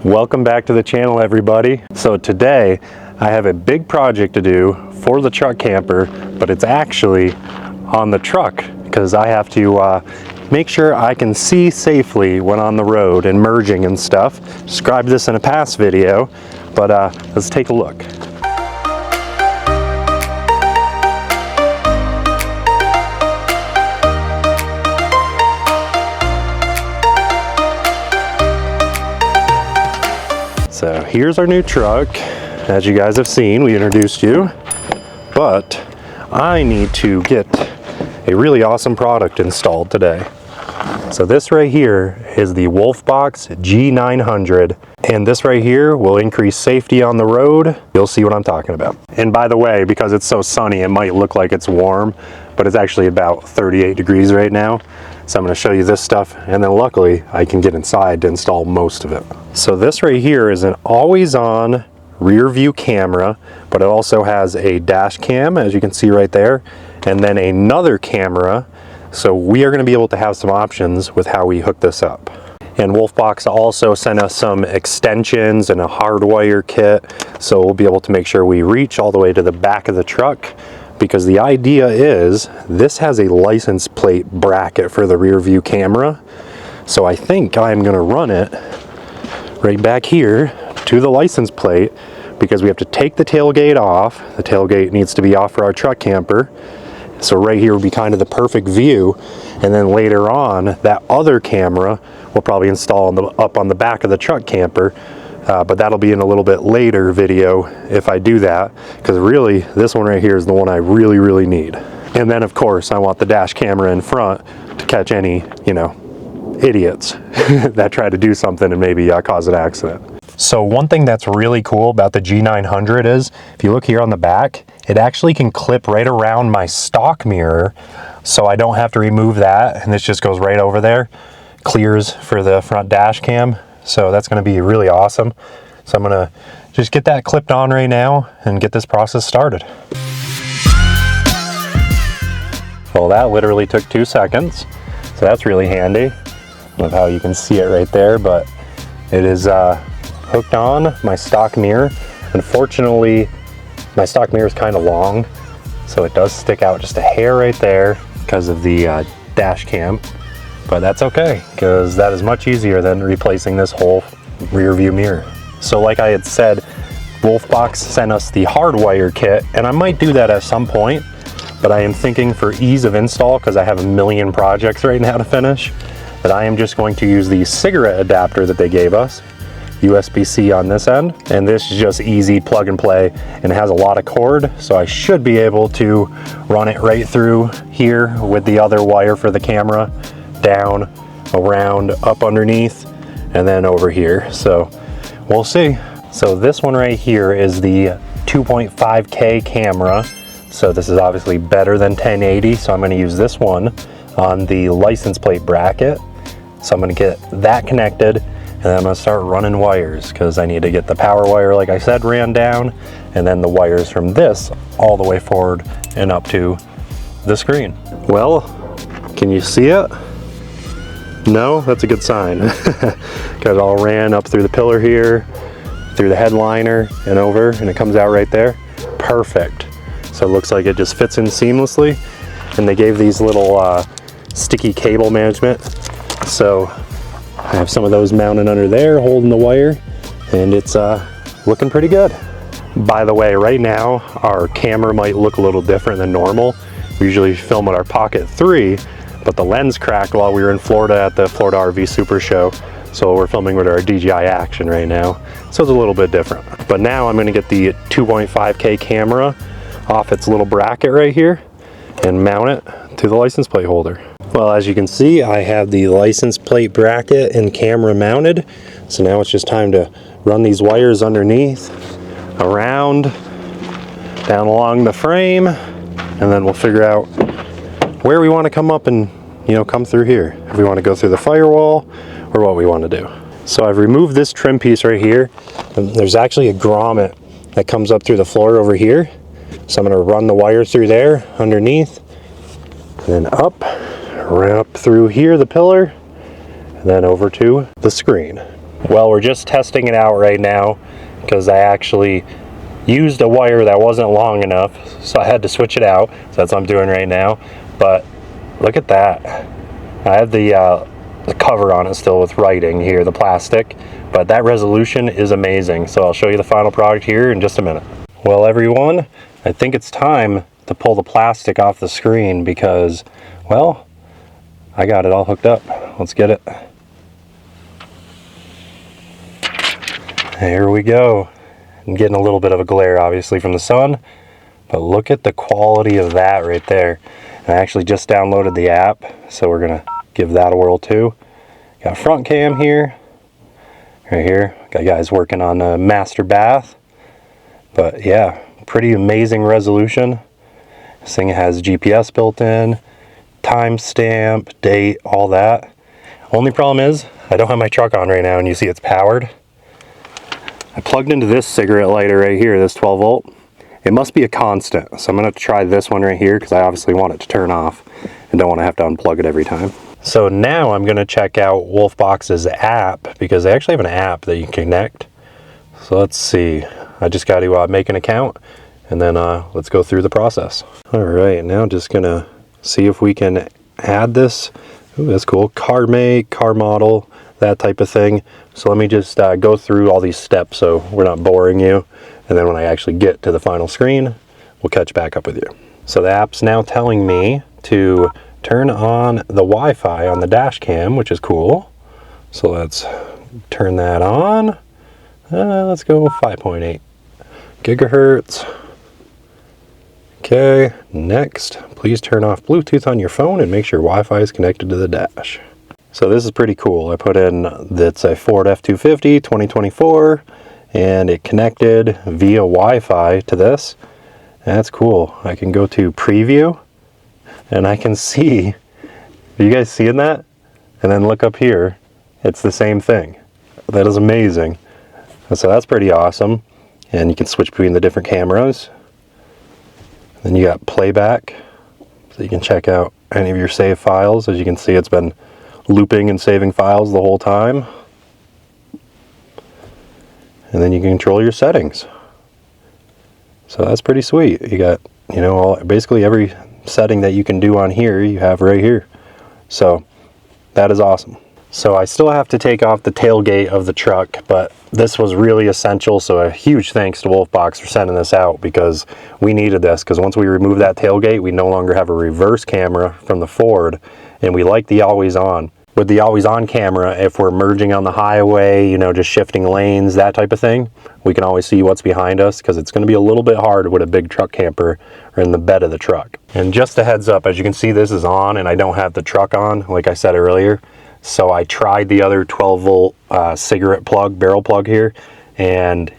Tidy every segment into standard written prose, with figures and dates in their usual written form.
Welcome back to the channel, everybody. So today I have a big project to do for the truck camper, but it's actually on the truck because I have to make sure I can see safely when on the road and merging and stuff. Described this in a past video, but let's take a look. So here's our new truck. As you guys have seen, we introduced you, but I need to get a really awesome product installed today. So this right here is the Wolfbox G900, and this right here will increase safety on the road. You'll see what I'm talking about. And by the way, because it's so sunny, it might look like it's warm, but it's actually about 38 degrees right now. So I'm going to show you this stuff, and then luckily I can get inside to install most of it. So this right here is an always-on rear view camera, but it also has a dash cam, as you can see right there, and then another camera. So we are going to be able to have some options with how we hook this up. And Wolfbox also sent us some extensions and a hardwire kit, so we'll be able to make sure we reach all the way to the back of the truck, because the idea is this has a license plate bracket for the rear view camera. So I think I'm going to run it right back here to the license plate, because we have to take the tailgate off. The tailgate needs to be off for our truck camper. So right here would be kind of the perfect view, and then later on that other camera we'll probably install up on the back of the truck camper, but that'll be in a little bit later video if I do that, because really this one right here is the one I really need. And then of course I want the dash camera in front to catch any, idiots that try to do something and maybe cause an accident. So one thing that's really cool about the G900 is, if you look here on the back, it actually can clip right around my stock mirror, so I don't have to remove that, and this just goes right over there, clears for the front dash cam. So that's going to be really awesome. So I'm going to just get that clipped on right now and get this process started. Well, that literally took 2 seconds, so that's really handy. I don't know how you can see it right there, but it is hooked on my stock mirror. Unfortunately, my stock mirror is kind of long, so it does stick out just a hair right there because of the dash cam, but that's okay, because that is much easier than replacing this whole rear view mirror. So like I had said, Wolfbox sent us the hardwire kit, and I might do that at some point, but I am thinking for ease of install, because I have a million projects right now to finish, that I am just going to use the cigarette adapter that they gave us, USB-C on this end, and this is just easy plug and play, and it has a lot of cord, so I should be able to run it right through here with the other wire for the camera, down, around, up underneath, and then over here. So we'll see. So this one right here is the 2.5K camera, so this is obviously better than 1080, so I'm going to use this one on the license plate bracket. So I'm going to get that connected, and then I'm going to start running wires, because I need to get the power wire, like I said, ran down, and then the wires from this all the way forward and up to the screen. Well, can you see it? No? That's a good sign. Got it all ran up through the pillar here, through the headliner and over, and it comes out right there. Perfect. So it looks like it just fits in seamlessly, and they gave these little sticky cable management. So I have some of those mounted under there holding the wire, and it's looking pretty good. By the way, right now our camera might look a little different than normal. We usually film with our Pocket 3, but the lens cracked while we were in Florida at the Florida RV Super Show, so we're filming with our DJI Action right now, so it's a little bit different. But now I'm going to get the 2.5K camera off its little bracket right here and mount it to the license plate holder. Well, as you can see, I have the license plate bracket and camera mounted, so now it's just time to run these wires underneath, around, down along the frame, and then we'll figure out where we want to come up and come through here, if we want to go through the firewall or what we want to do. So I've removed this trim piece right here, and there's actually a grommet that comes up through the floor over here, so I'm going to run the wire through there underneath, and then up through here, the pillar, and then over to the screen. Well, we're just testing it out right now because I actually used a wire that wasn't long enough, so I had to switch it out. So that's what I'm doing right now. But look at that. I have the cover on it still with writing here, the plastic, but that resolution is amazing. So I'll show you the final product here in just a minute. Well, everyone, I think it's time to pull the plastic off the screen because, well, I got it all hooked up. Let's get it. Here we go. I'm getting a little bit of a glare obviously from the sun, but look at the quality of that right there. And I actually just downloaded the app, so we're gonna give that a whirl too. Got front cam here, right here. Got guys working on a master bath. But yeah, pretty amazing resolution. This thing has GPS built in, timestamp, date, all that. Only problem is I don't have my truck on right now and you see it's powered. I plugged into this cigarette lighter right here, this 12 volt. It must be a constant, so I'm gonna try this one right here because I obviously want it to turn off and don't want to have to unplug it every time. So now I'm gonna check out Wolfbox's app because they actually have an app that you can connect. So let's see. I just got to make an account and then let's go through the process. All right, now just gonna see if we can add this. Ooh, that's cool. Car make, car model, that type of thing. So let me just go through all these steps so we're not boring you. And then when I actually get to the final screen, we'll catch back up with you. So the app's now telling me to turn on the Wi-Fi on the dash cam, which is cool. So let's turn that on. Let's go 5.8 gigahertz. Okay, next, please turn off Bluetooth on your phone and make sure Wi-Fi is connected to the dash. So this is pretty cool. I put in that's a Ford F-250 2024 and it connected via Wi-Fi to this. That's cool. I can go to preview and I can see, are you guys seeing that? And then look up here, it's the same thing. That is amazing. So that's pretty awesome. And you can switch between the different cameras. Then you got playback, so you can check out any of your save files. As you can see, it's been looping and saving files the whole time. And then you can control your settings. So that's pretty sweet. You got, you know, basically every setting that you can do on here, you have right here. So that is awesome. So I still have to take off the tailgate of the truck, but this was really essential. So a huge thanks to Wolfbox for sending this out because we needed this, because once we remove that tailgate, we no longer have a reverse camera from the Ford, and we like the always on. With the always on camera, if we're merging on the highway, you know, just shifting lanes, that type of thing, we can always see what's behind us because it's going to be a little bit hard with a big truck camper or in the bed of the truck. And just a heads up, as you can see, this is on and I don't have the truck on, like I said earlier. So I tried the other 12 volt cigarette plug, barrel plug here, and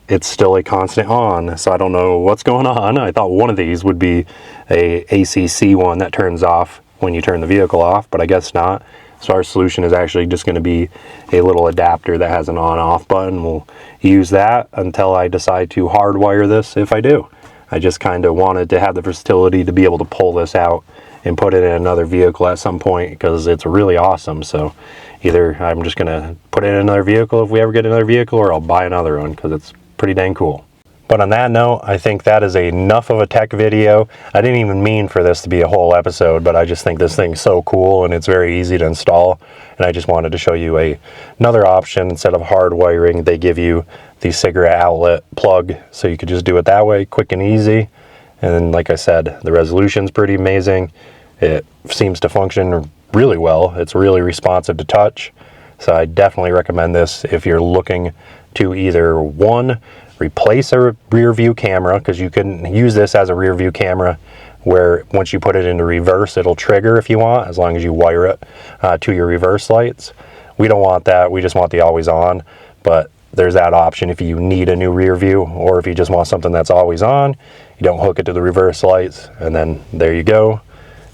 it's still a constant on. So I don't know what's going on. I thought one of these would be a ACC one that turns off when you turn the vehicle off, but I guess not. So our solution is actually just going to be a little adapter that has an on-off button. We'll use that until I decide to hardwire this if I do. I just kind of wanted to have the versatility to be able to pull this out and put it in another vehicle at some point because it's really awesome. So either I'm just going to put it in another vehicle if we ever get another vehicle, or I'll buy another one because it's pretty dang cool. But on that note, I think that is enough of a tech video. I didn't even mean for this to be a whole episode, but I just think this thing's so cool and it's very easy to install. And I just wanted to show you another option. Instead of hard wiring, they give you the cigarette outlet plug, so you could just do it that way, quick and easy. And then, like I said, the resolution's pretty amazing. It seems to function really well. It's really responsive to touch. So I definitely recommend this if you're looking to either, one, replace a rear view camera, because you can use this as a rear view camera where once you put it into reverse, it'll trigger if you want, as long as you wire it to your reverse lights. We don't want that. We just want the always on, but there's that option if you need a new rear view, or if you just want something that's always on, you don't hook it to the reverse lights, and then there you go.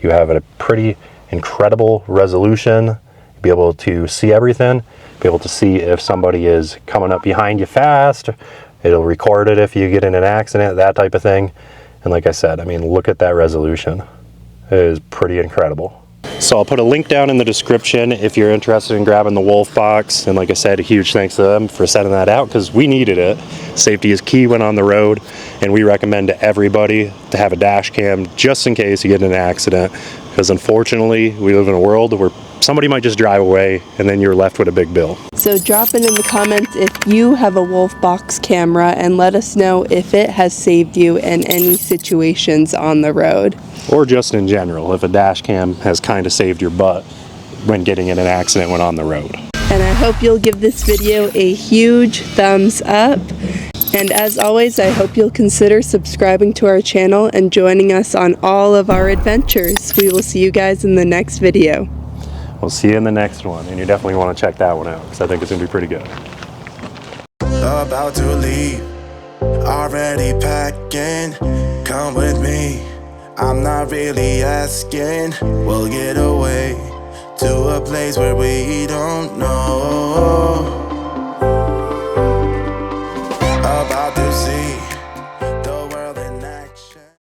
You have a pretty incredible resolution. Be able to see everything, be able to see if somebody is coming up behind you fast. It'll record it if you get in an accident, that type of thing. And like I said, I mean, look at that resolution. It is pretty incredible. So I'll put a link down in the description if you're interested in grabbing the Wolfbox. And like I said, a huge thanks to them for setting that out because we needed it. Safety is key when on the road, and we recommend to everybody to have a dash cam just in case you get in an accident, because unfortunately we live in a world where somebody might just drive away and then you're left with a big bill. So drop it in the comments if you have a Wolfbox camera and let us know if it has saved you in any situations on the road. Or just in general, if a dash cam has kind of saved your butt when getting in an accident when on the road. And I hope you'll give this video a huge thumbs up. And as always, I hope you'll consider subscribing to our channel and joining us on all of our adventures. We will see you guys in the next video. We'll see you in the next one, and you definitely want to check that one out because I think it's going to be pretty good. About to leave, already packing, come with me, I'm not really asking, we'll get away to a place where we don't know. About to